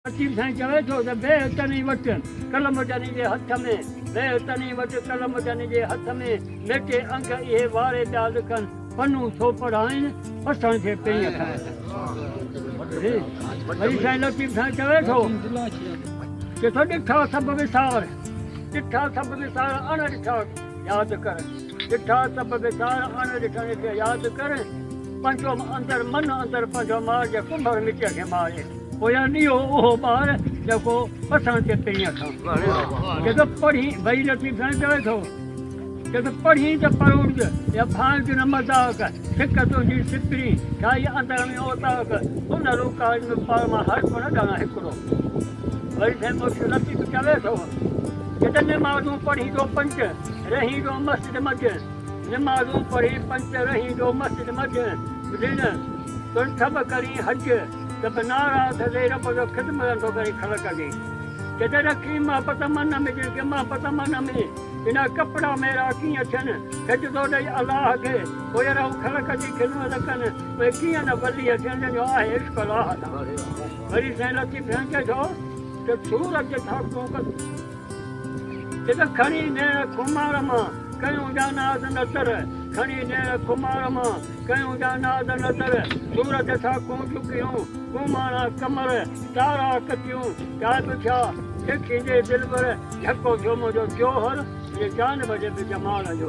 लतीफ़ साईं चवे थो त बेतनी वटि कलम जनी जे हथ में बेतनी वटि कलम जनी जे हथ में मेटे अंग इहे वारे पिया लिखनि पन्नू सो पढ़ाइनि असां खे पेई खाइनि वरी साईं लतीफ़ साईं चवे थो कि तो ॾिठा सभु विसार अण ॾिठा यादि कर ॾिठा सभु विसार अण ॾिठनि खे यादि कर पंहिंजो अंदरि मन अंदरि पंहिंजो मार जे कुंभर मिट खे मारे पोयां ॾियो उहो ॿार जेको असां ते पेई खां जेको पढ़ी भई लतीफ़ साईं चवे थो जेको पढ़ी त परोड़ या फांज न मज़ाक सिक तुंहिंजी सिपरी ठाही अंदरि में ओताक उन रूकाज में पार मां हर कोन ॼाणा हिकिड़ो वरी साईं मुर्शिद लतीफ़ चवे थो कि निमाज़ूं पढ़ी तो पंच रही तो मस्जिद मज निमाज़ूं पढ़ी पंच रही तो मस्जिद मज दिन तुन सभु करी हज तब नाराज़ थे रब जो ख़िदमत थो करे ख़लक़ जी जॾहिं रखी मां पत मन में जेके मां पत मन में बिना कपिड़ा मेरा कीअं थियनि खिच थो ॾेई अलाह खे पोइ रहू ख़लक़ जी ख़िदमत कनि उहे कीअं न वली थियनि जंहिंजो आहे इश्क़ अलाह वरी साईं लतीफ़ साईं चए थो कि सूरज था जेका खणी नेण कुमार मां कयूं जानाज़ नज़र खणी नेण कुमार मां कयूं जानाज़ नज़र सूरज सां कूं चुकियूं कुमारा कमर तारा कतियूं चाद छा सिखी जे दिलबर झको थियो मुंहिंजो जोहर ये जान बजे बि जमाल जो